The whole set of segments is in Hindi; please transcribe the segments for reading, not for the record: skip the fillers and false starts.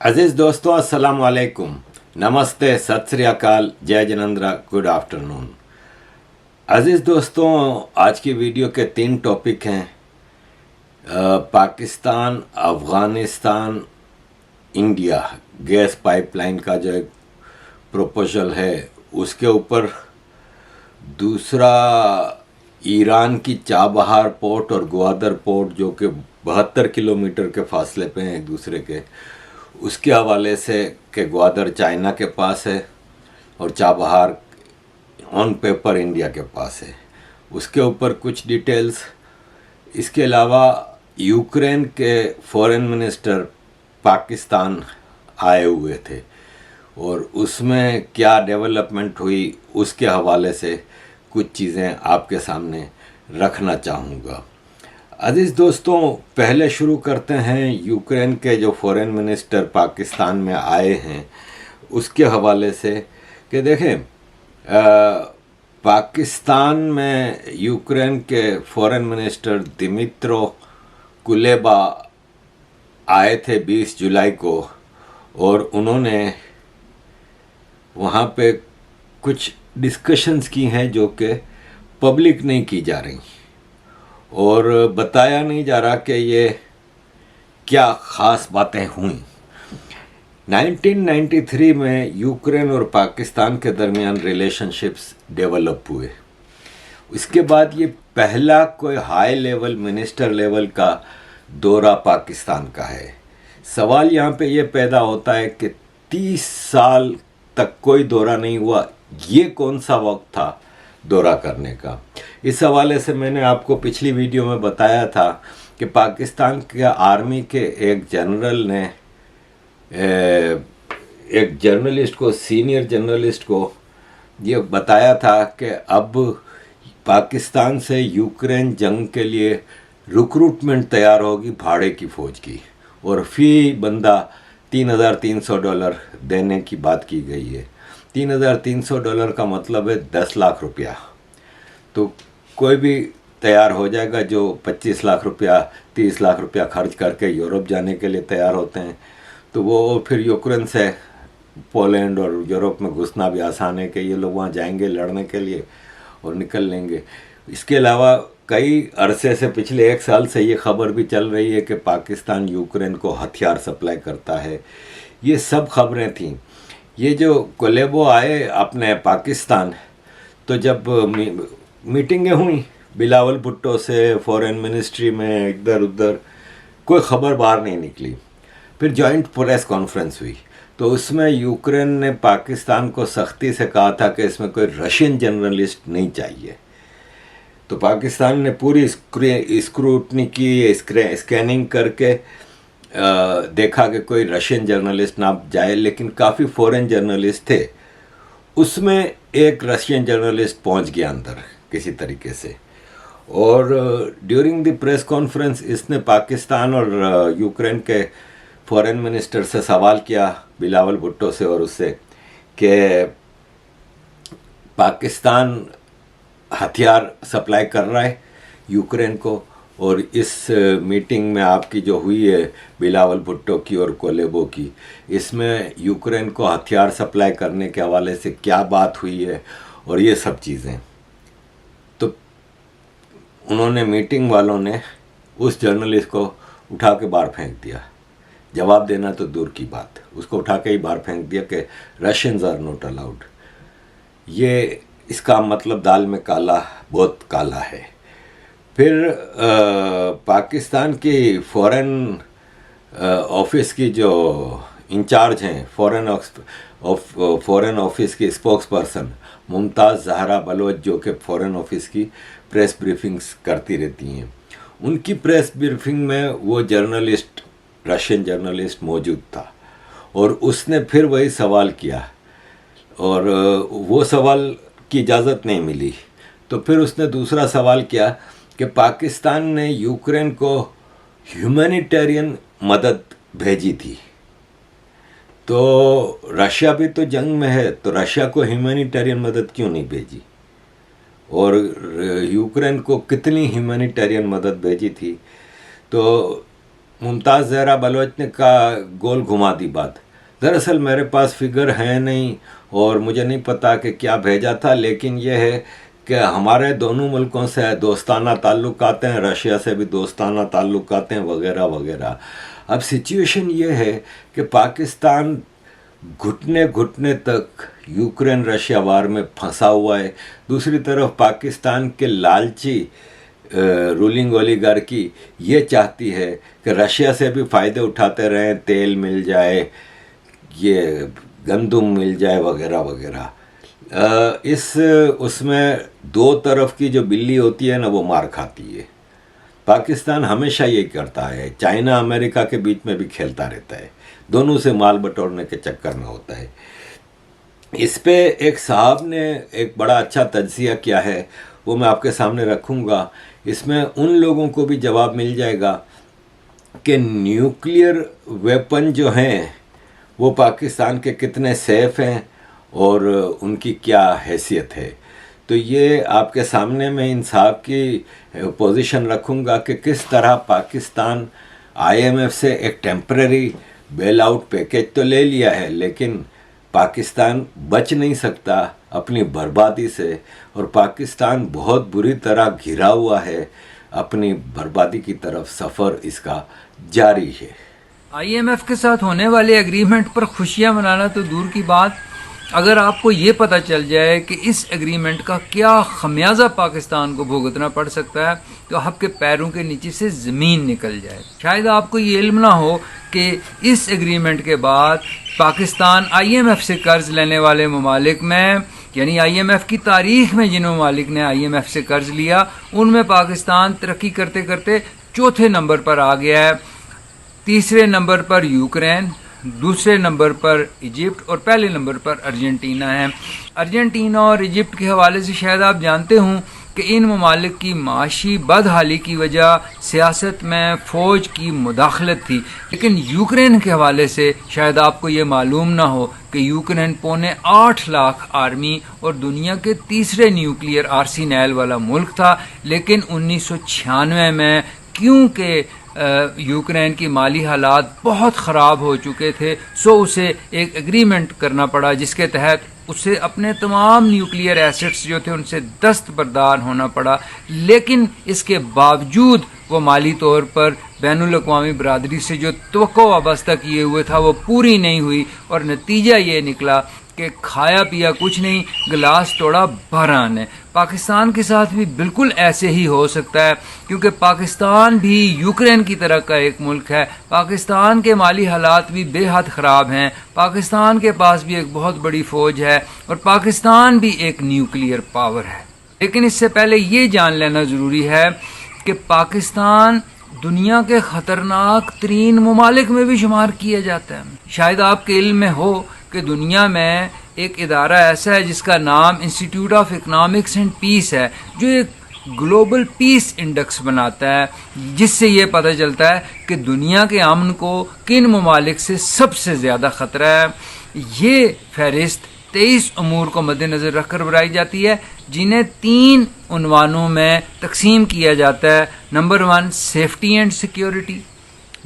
अजीज़ दोस्तों, अस्सलाम वालेकुम, नमस्ते, सत श्री अकाल, जय जिनेंद्र, गुड आफ्टरनून। अजीज़ दोस्तों, आज की वीडियो के 3 टॉपिक हैं। Pakistan, Afghanistan, India gas pipeline का जो एक प्रपोजल है उसके ऊपर। दूसरा, ईरान की चाबहार पोर्ट और ग्वादर पोर्ट जो कि 72 किलोमीटर के फासले पे हैं एक दूसरे के, उसके हवाले से कि ग्वादर चाइना के पास है और चाबहार ऑन पेपर इंडिया के पास है, उसके ऊपर कुछ डिटेल्स। इसके अलावा यूक्रेन के फॉरेन मिनिस्टर पाकिस्तान आए हुए थे और उसमें क्या डेवलपमेंट हुई उसके हवाले से कुछ चीज़ें आपके सामने रखना चाहूँगा। अजीज़ दोस्तों, पहले शुरू करते हैं यूक्रेन के जो फॉरेन मिनिस्टर पाकिस्तान में आए हैं उसके हवाले से कि देखें, पाकिस्तान में यूक्रेन के फॉरेन मिनिस्टर दिमित्रो कुलेबा आए थे 20 जुलाई को और उन्होंने वहाँ पे कुछ डिस्कशंस की हैं जो कि पब्लिक नहीं की जा रही और बताया नहीं जा रहा कि ये क्या ख़ास बातें हुई। 1993 में यूक्रेन और पाकिस्तान के दरमियान रिलेशनशिप्स डेवलप हुए। इसके बाद ये पहला कोई हाई लेवल मिनिस्टर लेवल का दौरा पाकिस्तान का है। सवाल यहाँ पे ये पैदा होता है कि 30 साल तक कोई दौरा नहीं हुआ, ये कौन सा वक्त था दौरा करने का। इस हवाले से मैंने आपको पिछली वीडियो में बताया था कि पाकिस्तान के आर्मी के एक जनरल ने एक जर्नलिस्ट को, सीनियर जर्नलिस्ट को ये बताया था कि अब पाकिस्तान से यूक्रेन जंग के लिए रिक्रूटमेंट तैयार होगी भाड़े की फ़ौज की, और फी बंदा $3,300 देने की बात की गई है। $3,300 का मतलब है 10 लाख रुपया। तो कोई भी तैयार हो जाएगा जो 25 लाख रुपया 30 लाख रुपया खर्च करके यूरोप जाने के लिए तैयार होते हैं, तो वो फिर यूक्रेन से पोलैंड और यूरोप में घुसना भी आसान है कि ये लोग वहाँ जाएंगे लड़ने के लिए और निकल लेंगे। इसके अलावा कई अरसे से, पिछले 1 साल से ये खबर भी चल रही है कि पाकिस्तान यूक्रेन को हथियार सप्लाई करता है। ये सब खबरें थीं। ये जो कोलेबो आए अपने पाकिस्तान, तो जब मीटिंगें हुई बिलावल भुट्टो से फॉरेन मिनिस्ट्री में, इधर उधर कोई ख़बर बाहर नहीं निकली। फिर जॉइंट प्रेस कॉन्फ्रेंस हुई तो उसमें यूक्रेन ने पाकिस्तान को सख्ती से कहा था कि इसमें कोई रशियन जर्नलिस्ट नहीं चाहिए। तो पाकिस्तान ने पूरी स्क्रूटनी की, स्कैनिंग करके देखा कि कोई रशियन जर्नलिस्ट ना जाए, लेकिन काफ़ी फॉरेन जर्नलिस्ट थे। उसमें एक रशियन जर्नलिस्ट पहुंच गया अंदर किसी तरीके से, और ड्यूरिंग द प्रेस कॉन्फ्रेंस इसने पाकिस्तान और यूक्रेन के फॉरेन मिनिस्टर से सवाल किया, बिलावल भुट्टो से और उससे, कि पाकिस्तान हथियार सप्लाई कर रहा है यूक्रेन को, और इस मीटिंग में आपकी जो हुई है बिलावल भुट्टो की और कोलेबो की, इसमें यूक्रेन को हथियार सप्लाई करने के हवाले से क्या बात हुई है और ये सब चीज़ें। तो उन्होंने, मीटिंग वालों ने उस जर्नलिस्ट को उठा के बाहर फेंक दिया। जवाब देना तो दूर की बात, उसको उठा के ही बाहर फेंक दिया कि रशियंस आर नॉट अलाउड। ये इसका मतलब दाल में काला बहुत काला है। फिर पाकिस्तान की फॉरेन ऑफिस की जो इंचार्ज हैं, फॉरेन ऑफिस की स्पोक्स पर्सन मुमताज़ ज़हरा बलोच, जो कि फॉरेन ऑफिस की प्रेस ब्रीफिंग्स करती रहती हैं, उनकी प्रेस ब्रीफिंग में वो जर्नलिस्ट, रशियन जर्नलिस्ट मौजूद था और उसने फिर वही सवाल किया और वो सवाल की इजाज़त नहीं मिली। तो फिर उसने दूसरा सवाल किया कि पाकिस्तान ने यूक्रेन को ह्यूमैनिटेरियन मदद भेजी थी, तो रशिया भी तो जंग में है, तो रशिया को ह्यूमैनिटेरियन मदद क्यों नहीं भेजी, और यूक्रेन को कितनी ह्यूमैनिटेरियन मदद भेजी थी। तो मुमताज़ ज़हरा बलोच ने का गोल घुमा दी बात। दरअसल मेरे पास फिगर है नहीं और मुझे नहीं पता कि क्या भेजा था, लेकिन यह है कि हमारे दोनों मुल्कों से दोस्ताना ताल्लुकात हैं, रशिया से भी दोस्ताना ताल्लुकात हैं वगैरह वगैरह। अब सिचुएशन ये है कि पाकिस्तान घुटने घुटने तक यूक्रेन रशिया वार में फंसा हुआ है। दूसरी तरफ पाकिस्तान के लालची रूलिंग ओलिगार्की ये चाहती है कि रशिया से भी फ़ायदे उठाते रहें, तेल मिल जाए, ये गंदम मिल जाए वगैरह वगैरह। इस उसमें दो तरफ की जो बिल्ली होती है ना, वो मार खाती है। पाकिस्तान हमेशा ये करता है, चाइना अमेरिका के बीच में भी खेलता रहता है, दोनों से माल बटोरने के चक्कर में होता है। इस पे एक साहब ने एक बड़ा अच्छा तज्जिया किया है, वो मैं आपके सामने रखूँगा। इसमें उन लोगों को भी जवाब मिल जाएगा कि न्यूक्लियर वेपन जो हैं वो पाकिस्तान के कितने सेफ हैं और उनकी क्या हैसियत है। तो ये आपके सामने मैं इन साहब की पोजीशन रखूँगा कि किस तरह पाकिस्तान आईएमएफ से एक टेम्पररी बेल आउट पैकेज तो ले लिया है, लेकिन पाकिस्तान बच नहीं सकता अपनी बर्बादी से, और पाकिस्तान बहुत बुरी तरह घिरा हुआ है, अपनी बर्बादी की तरफ सफ़र इसका जारी है। आईएमएफ के साथ होने वाले एग्रीमेंट पर खुशियां मनाना तो दूर की बात, अगर आपको ये पता चल जाए कि इस एग्रीमेंट का क्या खमियाजा पाकिस्तान को भुगतना पड़ सकता है तो आपके पैरों के नीचे से ज़मीन निकल जाए। शायद आपको ये इल्म ना हो कि इस एग्रीमेंट के बाद पाकिस्तान आईएमएफ से कर्ज लेने वाले ममालिक में, यानी आईएमएफ की तारीख में जिन ममालिक ने आईएमएफ से कर्ज लिया उनमें पाकिस्तान तरक्की करते करते चौथे नंबर पर आ गया है। तीसरे नंबर पर यूक्रेन, दूसरे नंबर पर इजिप्ट और पहले नंबर पर अर्जेंटीना है। अर्जेंटीना और इजिप्ट के हवाले से शायद आप जानते हों कि इन ममालिक की माशी बदहाली की वजह सियासत में फ़ौज की मुदाखलत थी, लेकिन यूक्रेन के हवाले से शायद आपको ये मालूम ना हो कि यूक्रेन 8.25 लाख आर्मी और दुनिया के तीसरे न्यूक्लियर आर्सेनल वाला मुल्क था, लेकिन 1996 में क्योंकि यूक्रेन की माली हालात बहुत ख़राब हो चुके थे, सो उसे एक एग्रीमेंट करना पड़ा जिसके तहत उसे अपने तमाम न्यूक्लियर एसेट्स जो थे उनसे दस्तबरदार होना पड़ा। लेकिन इसके बावजूद वो माली तौर पर बैनुल अक़वामी बरादरी से जो तवक्को वाबस्ता किए हुए था वो पूरी नहीं हुई, और नतीजा ये निकला कि खाया पिया कुछ नहीं, गिलास तोड़ा बहरान है। पाकिस्तान के साथ भी बिल्कुल ऐसे ही हो सकता है, क्योंकि पाकिस्तान भी यूक्रेन की तरह का एक मुल्क है। पाकिस्तान के माली हालात भी बेहद ख़राब हैं, पाकिस्तान के पास भी एक बहुत बड़ी फ़ौज है और पाकिस्तान भी एक न्यूक्लियर पावर है। लेकिन इससे पहले ये जान लेना ज़रूरी है कि पाकिस्तान दुनिया के ख़तरनाक तरीन ममालिक में भी शुमार किया जाता है। शायद आपके इल्म में हो कि दुनिया में एक इदारा ऐसा है जिसका नाम institute of economics and peace है, जो एक ग्लोबल पीस इंडेक्स बनाता है, जिससे ये पता चलता है कि दुनिया के अमन को किन ममालिक से सबसे ज़्यादा ख़तरा है। ये फहरिस्त 23 अमूर को मद्देनज़र रखकर बनाई जाती है, जिन्हें 3 उन्वानों में तकसीम किया जाता है। Number 1 safety and security,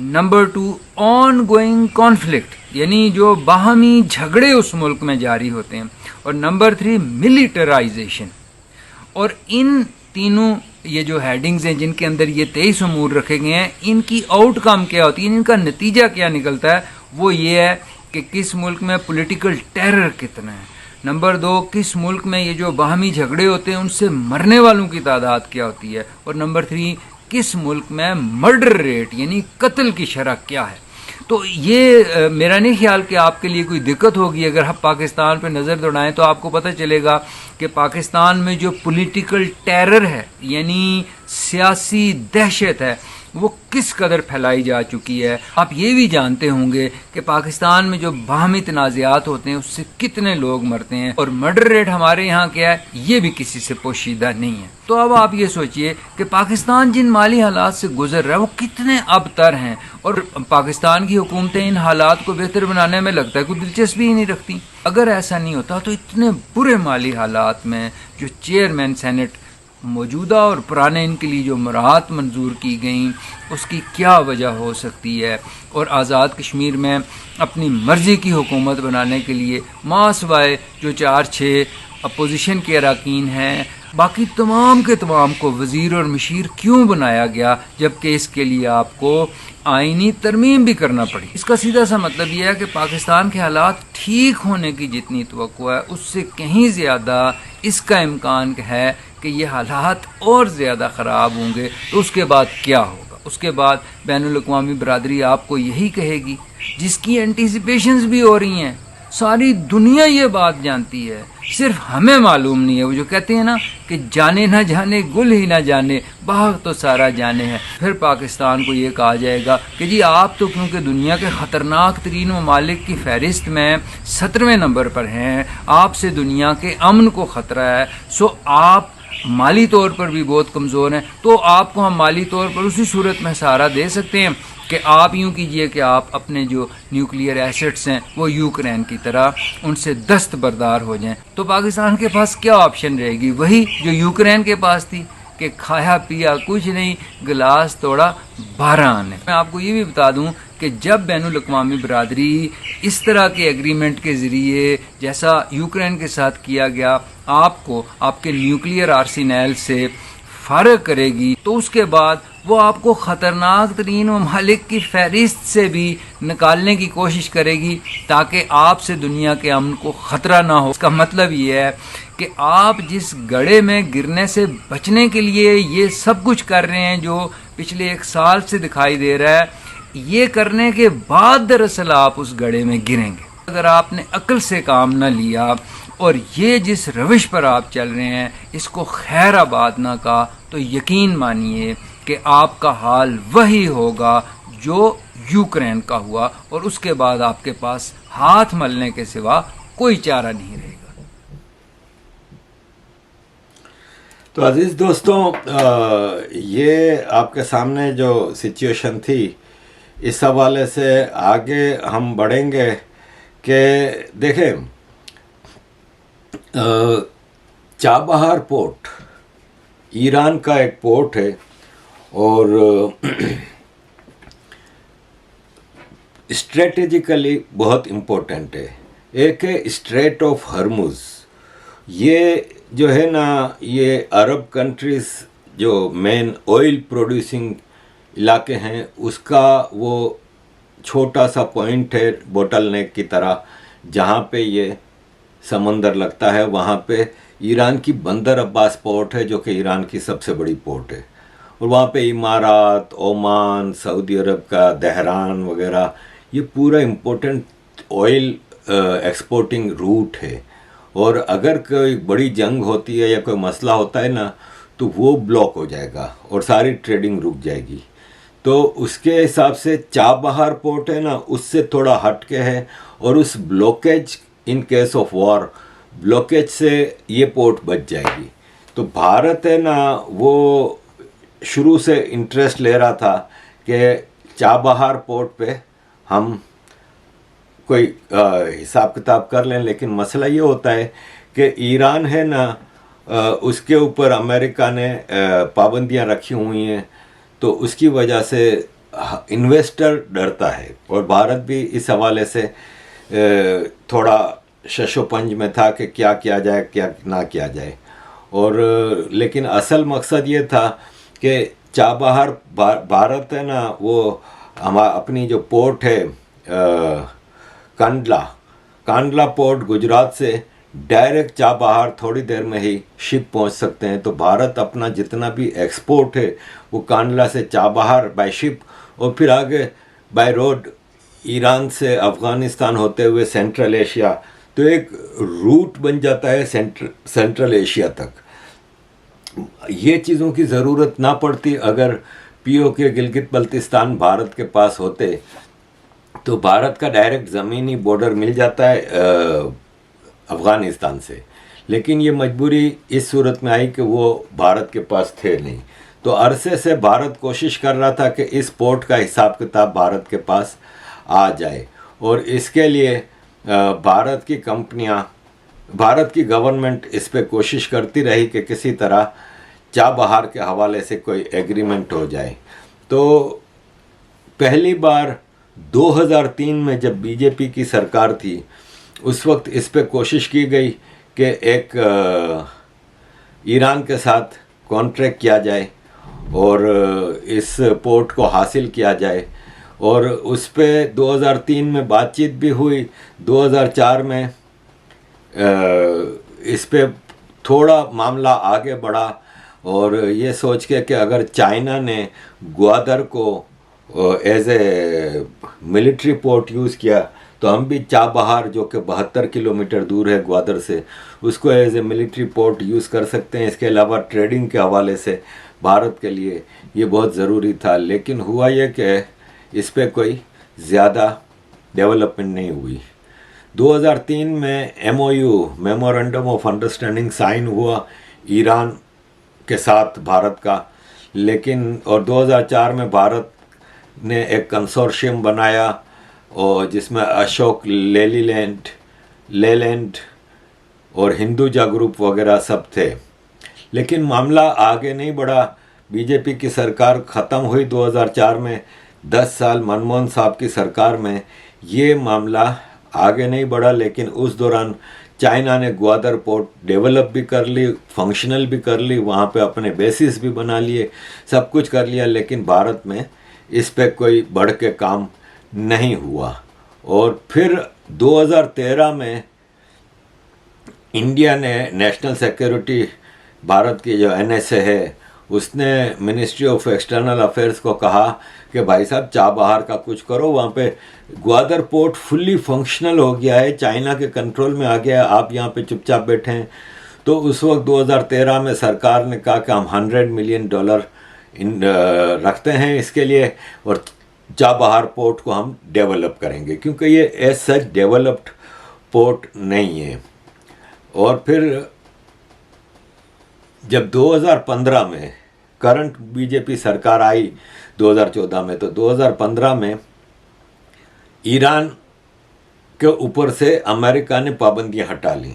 number 2 on going conflict, यानी जो बाहमी झगड़े उस मुल्क में जारी होते हैं, और नंबर 3 मिलिटराइजेशन। और इन तीनों ये जो हेडिंग्स हैं जिनके अंदर ये 23 अमूर रखे गए हैं, इनकी आउटकम क्या होती है, इनका नतीजा क्या निकलता है, वो ये है कि किस मुल्क में पॉलिटिकल टेरर कितना है। नंबर 2, किस मुल्क में ये जो बाहमी झगड़े होते हैं उनसे मरने वालों की तादाद क्या होती है। और नंबर 3, किस मुल्क में मर्डर रेट यानी कत्ल की शरह क्या है। तो ये मेरा नहीं ख्याल कि आपके लिए कोई दिक्कत होगी अगर आप पाकिस्तान पर नज़र दौड़ाएं तो आपको पता चलेगा कि पाकिस्तान में जो पॉलिटिकल टेरर है यानी सियासी दहशत है वो किस कदर फैलाई जा चुकी है। आप ये भी जानते होंगे कि पाकिस्तान में जो बाहमी तनाज़ात होते हैं उससे कितने लोग मरते हैं, और मर्डर रेट हमारे यहाँ क्या है ये भी किसी से पोशीदा नहीं है। तो अब आप ये सोचिए कि पाकिस्तान जिन माली हालात से गुजर रहा है वो कितने अबतर हैं, और पाकिस्तान की हुकूमतें इन हालात को बेहतर बनाने में लगता है कोई दिलचस्पी ही नहीं रखती। अगर ऐसा नहीं होता तो इतने बुरे माली हालात में जो चेयरमैन सेनेट मौजूदा और पुराने इनके लिए जो मराहत मंजूर की गई उसकी क्या वजह हो सकती है, और आज़ाद कश्मीर में अपनी मर्ज़ी की हुकूमत बनाने के लिए मासवाए जो 4-6 अपोजिशन के अरकान हैं, बाकी तमाम के तमाम को वज़ीर और मशीर क्यों बनाया गया, जबकि इसके लिए आपको आइनी तरमीम भी करना पड़ी। इसका सीधा सा मतलब यह है कि पाकिस्तान के हालात ठीक होने की जितनी तवक्को है उससे कहीं ज़्यादा इसका इम्कान है कि ये हालात और ज़्यादा ख़राब होंगे। तो उसके बाद क्या होगा? उसके बाद बैनुल अक़वामी बरादरी आपको यही कहेगी, जिसकी एंटीसिपेशंस भी हो रही हैं, सारी दुनिया ये बात जानती है, सिर्फ हमें मालूम नहीं है। वो जो कहते हैं ना कि जाने ना जाने गुल ही ना जाने, बाग तो सारा जाने है। फिर पाकिस्तान को ये कहा जाएगा कि जी आप तो क्योंकि दुनिया के ख़तरनाक तरीन ममालिक की फहरिस्त में 17वें नंबर पर हैं, आपसे दुनिया के अमन को ख़तरा है, सो आप माली तौर पर भी बहुत कमज़ोर हैं, तो आपको हम माली तौर पर उसी सूरत में सहारा दे सकते हैं कि आप यूँ कीजिए कि आप अपने जो न्यूक्लियर एसेट्स हैं वो यूक्रेन की तरह उनसे दस्तबरदार हो जाएं। तो पाकिस्तान के पास क्या ऑप्शन रहेगी? वही जो यूक्रेन के पास थी कि खाया पिया कुछ नहीं, गिलास तोड़ा 12 आने। मैं आपको ये भी बता दूं कि जब बैनुल अक़वामी बरादरी इस तरह के एग्रीमेंट के ज़रिए जैसा यूक्रेन के साथ किया गया आपको आपके न्यूक्लियर आर्सेनल से फारग करेगी, तो उसके बाद वो आपको ख़तरनाक तरीन ममालिक की फहरिस्त से भी निकालने की कोशिश करेगी ताकि आपसे दुनिया के अमन को ख़तरा ना हो। इसका मतलब ये है कि आप जिस गड्ढे में गिरने से बचने के लिए ये सब कुछ कर रहे हैं, जो पिछले 1 साल से दिखाई दे रहा है, ये करने के बाद दरअसल आप उस गड्ढे में गिरेंगे। अगर आपने अक्ल से काम न लिया और ये जिस रविश पर आप चल रहे हैं इसको खैराबाद ना कहा, तो यकीन मानिए कि आपका हाल वही होगा जो यूक्रेन का हुआ, और उसके बाद आपके पास हाथ मलने के सिवा कोई चारा नहीं रहेगा। तो अजीज़ दोस्तों, ये आपके सामने जो सिचुएशन थी, इस हवाले से आगे हम बढ़ेंगे कि देखें, चाबहार पोर्ट ईरान का एक पोर्ट है और स्ट्रेटेजिकली बहुत इम्पोर्टेंट है। एक है स्ट्रेट ऑफ हर्मुज़, ये जो है ना, ये अरब कंट्रीज़ जो मेन ऑयल प्रोड्यूसिंग इलाके हैं उसका वो छोटा सा पॉइंट है बोटल नेक की तरह, जहाँ पे ये समंदर लगता है। वहाँ पे ईरान की बंदर अब्बास पोर्ट है जो कि ईरान की सबसे बड़ी पोर्ट है, और वहाँ पे इमारात, ओमान, सऊदी अरब का दहरान वगैरह, ये पूरा इम्पोर्टेंट ऑयल एक्सपोर्टिंग रूट है। और अगर कोई बड़ी जंग होती है या कोई मसला होता है ना, तो वो ब्लॉक हो जाएगा और सारी ट्रेडिंग रुक जाएगी। तो उसके हिसाब से चाबहार पोर्ट है ना, उससे थोड़ा हट के है, और उस blockage in case of war blockage से ये पोर्ट बच जाएगी। तो भारत है ना, वो शुरू से इंटरेस्ट ले रहा था कि चाबहार पोर्ट पे हम कोई हिसाब किताब कर लें, लेकिन मसला ये होता है कि ईरान है ना, उसके ऊपर अमेरिका ने पाबंदियां रखी हुई हैं, तो उसकी वजह से इन्वेस्टर डरता है, और भारत भी इस हवाले से थोड़ा शशोपंज में था कि क्या किया जाए क्या ना किया जाए। और लेकिन असल मकसद ये था कि चाबहार भारत है ना, वो अपनी जो पोर्ट है कांडला पोर्ट गुजरात से डायरेक्ट चाबहार थोड़ी देर में ही शिप पहुंच सकते हैं। तो भारत अपना जितना भी एक्सपोर्ट है वो कांडला से चाबहार बाय शिप, और फिर आगे बाय रोड ईरान से अफ़गानिस्तान होते हुए सेंट्रल एशिया, तो एक रूट बन जाता है सेंट्रल एशिया तक। ये चीज़ों की ज़रूरत ना पड़ती अगर पीओके गिलगित बल्तिस्तान भारत के पास होते, तो भारत का डायरेक्ट ज़मीनी बॉर्डर मिल जाता है अफ़गानिस्तान से। लेकिन ये मजबूरी इस सूरत में आई कि वो भारत के पास थे नहीं। तो अरसे से भारत कोशिश कर रहा था कि इस पोर्ट का हिसाब किताब भारत के पास आ जाए, और इसके लिए भारत की कंपनियां, भारत की गवर्नमेंट इस पे कोशिश करती रही कि किसी तरह चाबहार के हवाले से कोई एग्रीमेंट हो जाए। तो पहली बार 2003 में जब बीजेपी की सरकार थी, उस वक्त इस पे कोशिश की गई कि एक ईरान के साथ कॉन्ट्रैक्ट किया जाए और इस पोर्ट को हासिल किया जाए, और उस पे 2003 में बातचीत भी हुई। 2004 में इस पे थोड़ा मामला आगे बढ़ा, और ये सोच के कि अगर चाइना ने ग्वादर को as a military port use किया तो हम भी चाबहार, जो कि 72 किलोमीटर दूर है ग्वादर से, उसको as a military port use कर सकते हैं। इसके अलावा ट्रेडिंग के हवाले से भारत के लिए ये बहुत ज़रूरी था। लेकिन हुआ ये कि इस पे कोई ज़्यादा डेवलपमेंट नहीं हुई। 2003 में MOU memorandum of understanding sign हुआ ईरान के साथ भारत का, लेकिन और 2004 में भारत ने एक कंसोर्शियम बनाया और जिसमें अशोक लेलैंड और हिंदुजा ग्रुप वगैरह सब थे। लेकिन मामला आगे नहीं बढ़ा। बीजेपी की सरकार ख़त्म हुई 2004 में। 10 साल मनमोहन साहब की सरकार में ये मामला आगे नहीं बढ़ा। लेकिन उस दौरान चाइना ने ग्वादर पोर्ट डेवलप भी कर ली, फंक्शनल भी कर ली, वहाँ पे अपने बेसिस भी बना लिए, सब कुछ कर लिया। लेकिन भारत में इस पे कोई बढ़ के काम नहीं हुआ। और फिर 2013 में इंडिया ने नेशनल सिक्योरिटी, भारत की जो NSA है, उसने मिनिस्ट्री ऑफ एक्सटर्नल अफेयर्स को कहा कि भाई साहब चाबहार का कुछ करो, वहाँ पे ग्वादर पोर्ट फुल्ली फंक्शनल हो गया है, चाइना के कंट्रोल में आ गया है, आप यहाँ पे चुपचाप बैठे हैं। तो उस वक्त 2013 में सरकार ने कहा कि हम $100 मिलियन रखते हैं इसके लिए, और चाबहार पोर्ट को हम डेवलप करेंगे, क्योंकि ये एज सच डेवलप्ड पोर्ट नहीं है। और फिर जब 2015 में करंट बीजेपी सरकार आई 2014 में, तो 2015 में ईरान के ऊपर से अमेरिका ने पाबंदियां हटा ली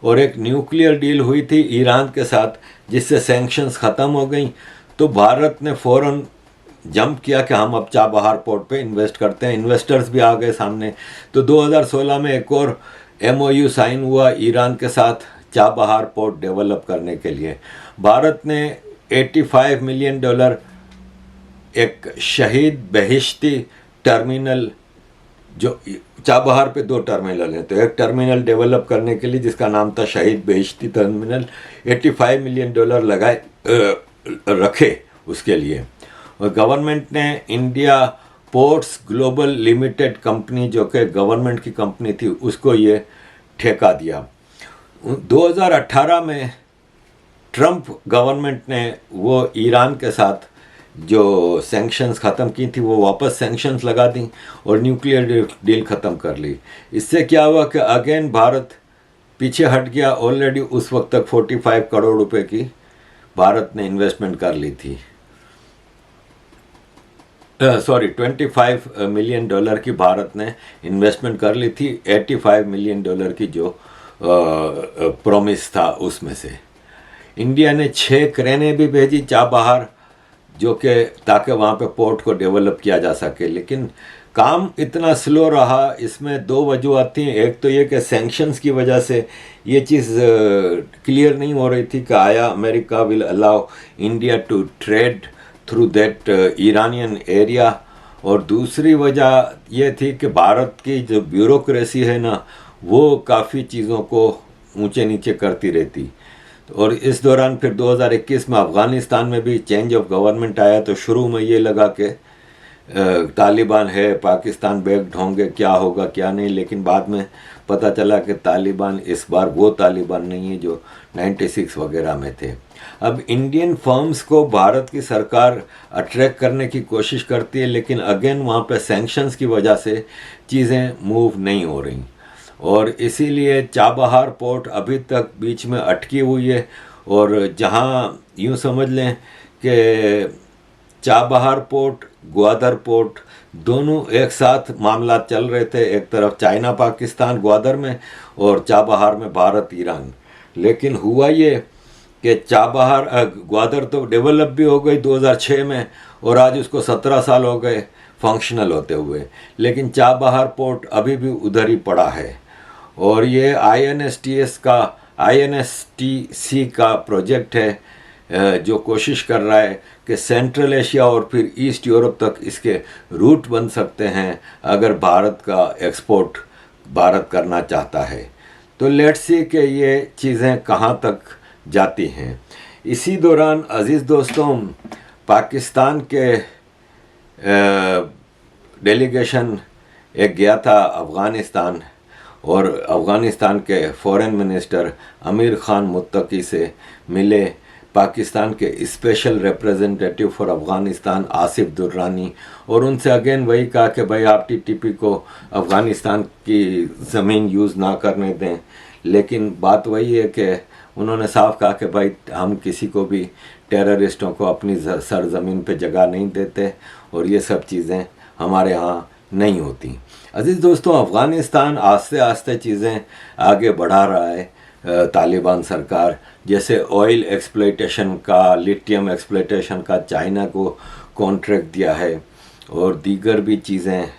और एक न्यूक्लियर डील हुई थी ईरान के साथ, जिससे सैंक्शंस ख़त्म हो गई। तो भारत ने फ़ौरन जंप किया कि हम अब चाबहार पोर्ट पे इन्वेस्ट करते हैं। इन्वेस्टर्स भी आ गए सामने। तो 2016 में एक और MOU साइन हुआ ईरान के साथ चाबहार पोर्ट डेवलप करने के लिए। भारत ने $85 मिलियन एक शहीद बहिश्ती टर्मिनल, जो चाबहार पे 2 टर्मिनल हैं, तो एक टर्मिनल डेवलप करने के लिए जिसका नाम था शहीद बहिश्ती टर्मिनल, $85 मिलियन लगाए रखे उसके लिए। और गवर्नमेंट ने India ports global limited company, जो कि गवर्नमेंट की कंपनी थी, उसको ये ठेका दिया। 2018 में ट्रंप गवर्नमेंट ने वो ईरान के साथ जो सैंक्शंस ख़त्म की थी, वो वापस सैंक्शंस लगा दी और न्यूक्लियर डील ख़त्म कर ली। इससे क्या हुआ कि अगेन भारत पीछे हट गया। ऑलरेडी उस वक्त तक 45 करोड़ रुपए की भारत ने इन्वेस्टमेंट कर ली थी, 25 मिलियन की भारत ने इन्वेस्टमेंट कर ली थी। $85 मिलियन की जो प्रॉमिस था उसमें से इंडिया ने 6 क्रेनें भी भेजी चाबहार, जो कि ताकि वहाँ पे पोर्ट को डेवलप किया जा सके। लेकिन काम इतना स्लो रहा। इसमें 2 वजूहत थी। एक तो ये कि सैंक्शंस की वजह से ये चीज़ क्लियर नहीं हो रही थी कि आया America will allow India to trade through that Iranian area, और दूसरी वजह ये थी कि भारत की जो ब्यूरोक्रेसी है ना, वो काफ़ी चीज़ों को ऊंचे नीचे करती रहती। और इस दौरान फिर 2021 में अफ़गानिस्तान में भी चेंज ऑफ गवर्नमेंट आया। तो शुरू में ये लगा कि तालिबान है, पाकिस्तान बैक्ड होंगे, क्या होगा क्या नहीं। लेकिन बाद में पता चला कि तालिबान इस बार वो तालिबान नहीं है जो 96 वगैरह में थे। अब इंडियन फर्म्स को भारत की सरकार अट्रैक्ट करने की कोशिश करती है, लेकिन अगेन वहाँ पे सैंक्शंस की वजह से चीज़ें मूव नहीं हो रही, और इसीलिए चाबहार पोर्ट अभी तक बीच में अटकी हुई है। और जहाँ यूँ समझ लें कि चाबहार पोर्ट, ग्वादर पोर्ट दोनों एक साथ मामला चल रहे थे, एक तरफ चाइना पाकिस्तान ग्वादर में और चाबहार में भारत ईरान। लेकिन हुआ ये कि चाबहार ग्वादर तो डेवलप भी हो गई 2006 में, और आज उसको 17 साल हो गए फंक्शनल होते हुए, लेकिन चाबहार पोर्ट अभी भी उधर ही पड़ा है। और ये INSTC का प्रोजेक्ट है जो कोशिश कर रहा है कि सेंट्रल एशिया और फिर ईस्ट यूरोप तक इसके रूट बन सकते हैं अगर भारत का एक्सपोर्ट भारत करना चाहता है। तो लेट्स सी कि ये चीज़ें कहाँ तक जाती हैं। इसी दौरान अज़ीज़ दोस्तों, पाकिस्तान के डेलीगेशन एक गया था अफ़गानिस्तान, और अफ़गानिस्तान के फॉरेन मिनिस्टर अमीर ख़ान मुत्तकी से मिले पाकिस्तान के special representative for Afghanistan Asif Durrani, और उनसे अगेन वही कहा कि भाई आप TTP को अफ़गानिस्तान की ज़मीन यूज़ ना करने दें। लेकिन बात वही है कि उन्होंने साफ कहा कि भाई हम किसी को भी टेररिस्टों को अपनी सरजमीन पे जगह नहीं देते, और ये सब चीज़ें हमारे यहाँ नहीं होती। अजीज़ दोस्तों, अफ़गानिस्तान आस्ते आस्ते चीज़ें आगे बढ़ा रहा है। तालिबान सरकार जैसे ऑयल एक्सप्लोइटेशन का, लिथियम एक्सप्लोइटेशन का चाइना को कॉन्ट्रैक्ट दिया है, और दीगर भी चीज़ें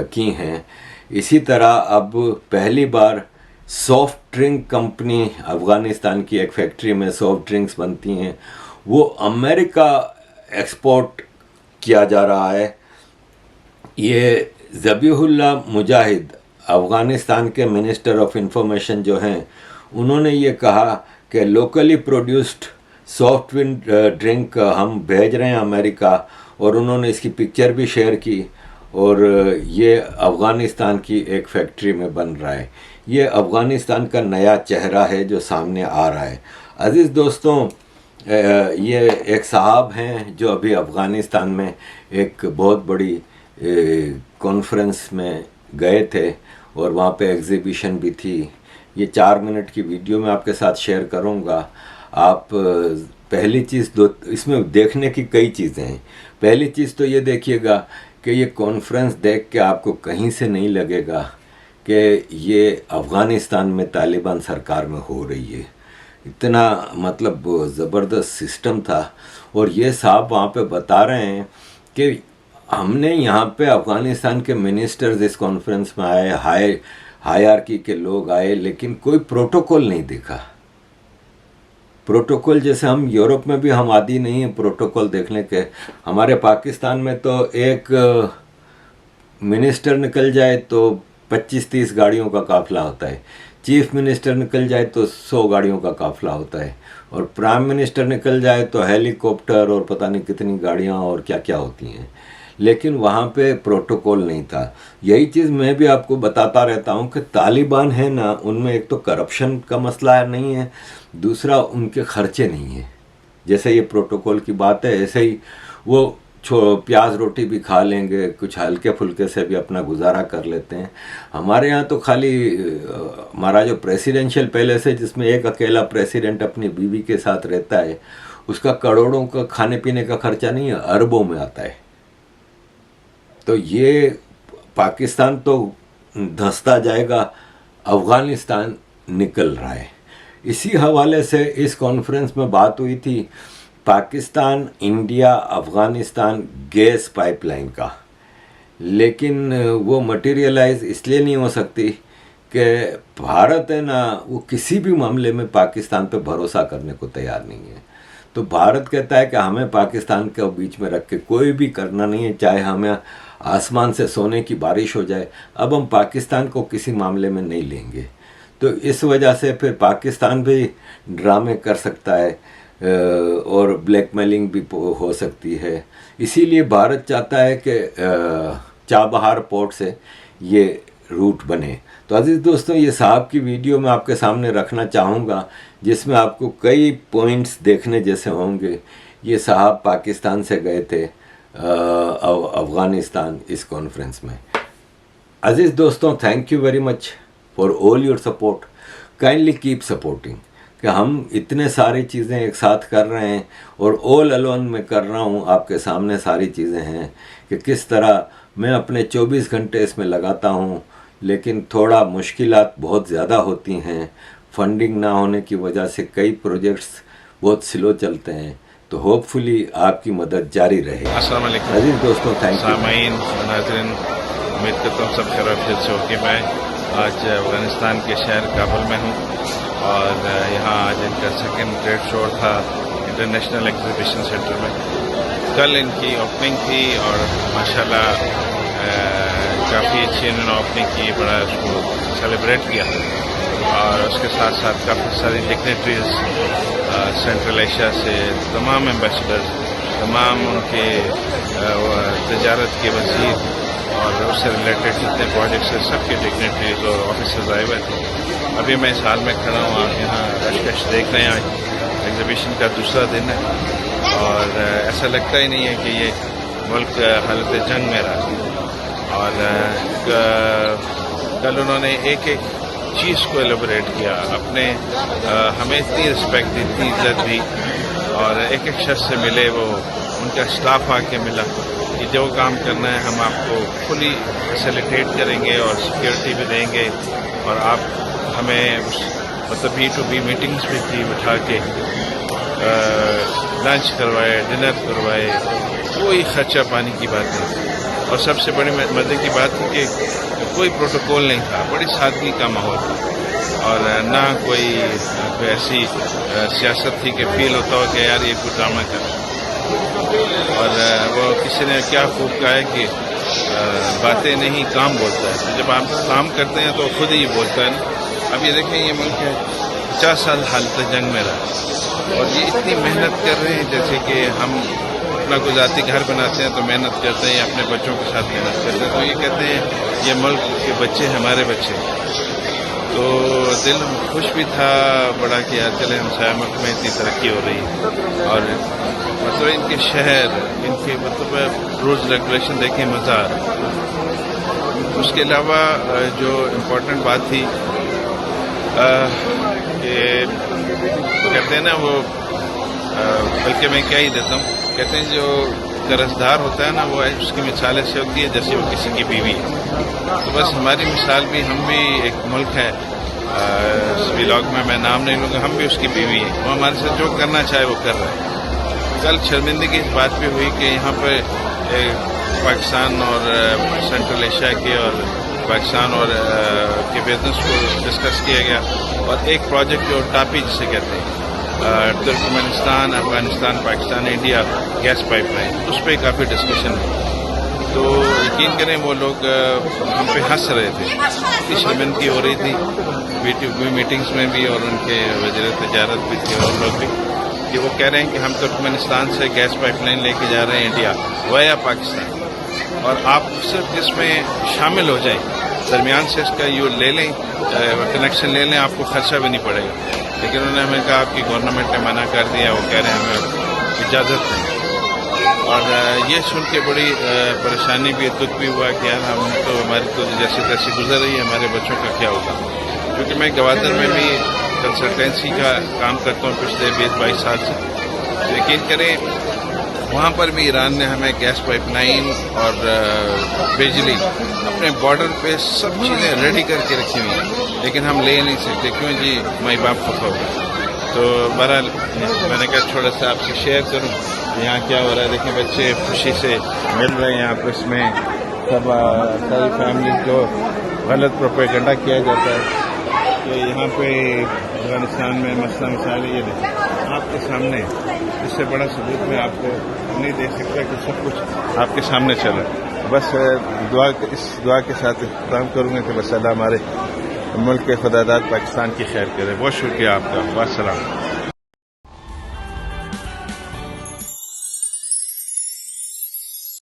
की हैं। इसी तरह अब पहली बार सॉफ्ट ड्रिंक कंपनी अफ़गानिस्तान की एक फैक्ट्री में सॉफ्ट ड्रिंक्स बनती हैं, वो अमेरिका एक्सपोर्ट किया जा रहा है। ये ज़बीहुल्लाह मुजाहिद अफ़गानिस्तान के मिनिस्टर ऑफ इंफॉर्मेशन जो हैं, उन्होंने ये कहा कि लोकली प्रोड्यूस्ड सॉफ्ट ड्रिंक हम भेज रहे हैं अमेरिका, और उन्होंने इसकी पिक्चर भी शेयर की, और ये अफ़गानिस्तान की एक फैक्ट्री में बन रहा है। ये अफ़गानिस्तान का नया चेहरा है जो सामने आ रहा है। अज़ीज़ दोस्तों, ये एक साहब हैं जो अभी अफ़गानिस्तान में एक बहुत बड़ी कॉन्फ्रेंस में गए थे, और वहाँ पे एग्ज़िबिशन भी थी। ये 4 मिनट की वीडियो मैं आपके साथ शेयर करूँगा। आप पहली चीज़ इसमें देखने की कई चीज़ें हैं। पहली चीज़ तो ये देखिएगा कि ये कॉन्फ्रेंस देख के आपको कहीं से नहीं लगेगा कि ये अफ़गानिस्तान में तालिबान सरकार में हो रही है। इतना मतलब ज़बरदस्त सिस्टम था, और ये साहब वहाँ पे बता रहे हैं कि हमने यहाँ पे अफ़गानिस्तान के मिनिस्टर्स इस कॉन्फ्रेंस में आए, हायरार्की के लोग आए, लेकिन कोई प्रोटोकॉल नहीं दिखा। प्रोटोकॉल जैसे हम यूरोप में भी हम आदी नहीं हैं प्रोटोकॉल देखने के। हमारे पाकिस्तान में तो एक मिनिस्टर निकल जाए तो 25-30 गाड़ियों का काफ़िला होता है, चीफ मिनिस्टर निकल जाए तो 100 गाड़ियों का काफ़िला होता है, और प्राइम मिनिस्टर निकल जाए तो हेलीकॉप्टर और पता नहीं कितनी गाड़ियाँ और क्या क्या होती हैं। लेकिन वहाँ पे प्रोटोकॉल नहीं था। यही चीज़ मैं भी आपको बताता रहता हूँ कि तालिबान है ना, उनमें एक तो करप्शन का मसला नहीं है, दूसरा उनके खर्चे नहीं है। जैसे ये प्रोटोकॉल की बात है, ऐसे ही वो प्याज रोटी भी खा लेंगे, कुछ हल्के फुल्के से भी अपना गुजारा कर लेते हैं। हमारे यहाँ तो खाली हमारा जो प्रेसिडेंशियल पैलेस है, जिसमें एक अकेला प्रेसिडेंट अपनी बीवी के साथ रहता है, उसका करोड़ों का खाने पीने का खर्चा नहीं है, अरबों में आता है। तो ये पाकिस्तान तो धंसता जाएगा, अफ़गानिस्तान निकल रहा है। इसी हवाले से इस कॉन्फ्रेंस में बात हुई थी Pakistan India Afghanistan gas pipeline का, लेकिन वो मटेरियलाइज इसलिए नहीं हो सकती कि भारत है ना, वो किसी भी मामले में पाकिस्तान पे भरोसा करने को तैयार नहीं है। तो भारत कहता है कि हमें पाकिस्तान के बीच में रख के कोई भी करना नहीं है, चाहे हमें आसमान से सोने की बारिश हो जाए, अब हम पाकिस्तान को किसी मामले में नहीं लेंगे। तो इस वजह से फिर पाकिस्तान भी ड्रामे कर सकता है और ब्लैकमेलिंग भी हो सकती है। इसीलिए भारत चाहता है कि चाबहार पोर्ट से ये रूट बने। तो अजीज़ दोस्तों, ये साहब की वीडियो मैं आपके सामने रखना चाहूँगा, जिसमें आपको कई पॉइंट्स देखने जैसे होंगे। ये साहब पाकिस्तान से गए थे अफ़गानिस्तान इस कॉन्फ्रेंस में। अजीज़ दोस्तों, thank you very much for all your support, kindly keep supporting. कि हम इतने सारी चीज़ें एक साथ कर रहे हैं और ऑल अलोन में कर रहा हूँ, आपके सामने सारी चीज़ें हैं कि किस तरह मैं अपने 24 घंटे इसमें लगाता हूँ, लेकिन थोड़ा मुश्किलात बहुत ज़्यादा होती हैं। फंडिंग ना होने की वजह से कई प्रोजेक्ट्स बहुत स्लो चलते हैं, तो होपफुली आपकी मदद जारी रहे। अस्सलाम वालेकुम अजीज दोस्तों, थैंक यू। सामाईन, नाज़रीन, उम्मीद करता हूँ सब खैरियत से हो कि मैं आज अफगानिस्तान के शहर काबुल में हूँ और यहाँ आज इनका सेकंड ट्रेड शो था इंटरनेशनल एग्जीबिशन सेंटर में। कल इनकी ओपनिंग थी और माशाल्लाह काफ़ी अच्छी इन्होंने ओपनिंग की, बड़ा उसको सेलिब्रेट किया और उसके साथ साथ काफ़ी सारी डिग्नेटरीज सेंट्रल एशिया से तमाम एम्बेसडर्स, तमाम उनके तजारत के वज़ीर और उससे रिलेटेड जितने प्रोजेक्ट्स हैं सबके डिग्नेटरीज और ऑफिसर्स आए हुए थे। अभी मैं इस हाल में खड़ा हूँ, आप यहाँ रश देख रहे हैं। आज एग्जीबिशन का दूसरा दिन है और ऐसा लगता ही नहीं है कि ये मुल्क हालत जंग में रहा। और कल उन्होंने एक एक चीज़ को एलिब्रेट किया, अपने हमें इतनी रिस्पेक्ट दी, इतनी इज्जत दी और एक एक शख्स से मिले, वो उनका स्टाफ आके मिला कि जो काम करना है हम आपको फुली फैसिलिटेट करेंगे और सिक्योरिटी भी देंगे और आप हमें मतलब B2B मीटिंग्स भी की, बिठा के लंच करवाए, डिनर करवाए, कोई खर्चा पानी की बात नहीं। और सबसे बड़ी मजे की बात थी कि कोई प्रोटोकॉल नहीं था, बड़ी सादगी का माहौल था और ना कोई ऐसी सियासत थी कि फील होता हो कि यार ये कुछ ड्रामा कर। और वो किसी ने क्या खूब कहा है कि बातें नहीं काम बोलता है, तो जब आप काम करते हैं तो खुद ही बोलता है ना। अब ये देखें, ये मुल्क है 50 साल हालत जंग में रहा और ये इतनी मेहनत कर रहे हैं, जैसे कि हम अपना गुजारती घर बनाते हैं तो मेहनत करते हैं, अपने बच्चों के साथ मेहनत करते हैं। तो ये कहते हैं ये मुल्क के बच्चे हमारे बच्चे। तो दिल खुश भी था बड़ा कि यार चले हमसाया मुल्क में इतनी तरक्की हो रही है और मतलब इनके शहर, इनके मतलब रूल्स रेगुलेशन देखें, मज़ा आ रहा। उसके अलावा जो इम्पोर्टेंट बात थी कि कहते हैं ना वो, बल्कि मैं क्या ही देता हूँ, कहते हैं जो कर्जदार होता है ना वो उसकी मिसाल ऐसे होती है जैसे वो किसी की बीवी है। तो बस हमारी मिसाल भी, हम भी एक मुल्क है, इस व्लॉग में मैं नाम नहीं लूँगा, हम भी उसकी बीवी है, वो हमारे साथ जो करना चाहे वो कर रहा है। कल शर्मिंदगी इस बात पे हुई कि यहाँ पर पाकिस्तान और सेंट्रल एशिया के और पाकिस्तान और के बिजनेस को डिस्कस किया गया और एक प्रोजेक्ट जो टापी जिसे कहते हैं, Turkmenistan, Afghanistan, Pakistan, India gas pipeline, उस पर काफ़ी डिस्कशन हुई। तो यकीन करें वो लोग हम पे हंस रहे थे, इतनी शर्मिंदगी हो रही थी B2B मीटिंग्स में भी और उनके वज़ीर तजारत भी थे और लोग भी, कि वो कह रहे हैं कि हम तुर्कमेनिस्तान से गैस पाइपलाइन लेके जा रहे हैं इंडिया वाया पाकिस्तान और आप सिर्फ इसमें शामिल हो जाएं, दरमियान से इसका यू ले लें, कनेक्शन ले लें, आपको खर्चा भी नहीं पड़ेगा। लेकिन उन्होंने हमें कहा आपकी गवर्नमेंट ने मना कर दिया, वो कह रहे हैं हमें इजाज़त नहीं। और ये सुन के बड़ी परेशानी भी, दुख भी हुआ कि यार हम तो हमारी तो जैसे तैसे गुजर रही है, हमारे बच्चों का क्या होगा। क्योंकि मैं गवादर में भी कंसल्टेंसी का काम करता हूँ पिछले 20-22 साल से। यकीन करें वहाँ पर भी ईरान ने हमें गैस पाइपलाइन और बिजली अपने बॉर्डर पे सब चीज़ें रेडी करके रखी हुई हैं, लेकिन हम ले नहीं सकते। क्यों जी, माई बाप खफा हुआ। तो बहरहाल मैंने कहा थोड़ा सा आपसे शेयर करूं यहाँ क्या हो रहा है। देखिए बच्चे खुशी से मिल रहे हैं आपस में, सब कई फैमिली को गलत प्रोपेगेंडा किया जाता है कि यहाँ पे अफगानिस्तान में मसला मिसाल ये नहीं आपके सामने, इससे बड़ा सबूत मैं आपको नहीं दे सकता कि सब कुछ आपके सामने चला। बस इस दुआ के साथ काम करूँगा कि बस अल्लाह हमारे मुल्क के खुदादाद पाकिस्तान की खैर करे। बहुत शुक्रिया आपका। वास्सलाम।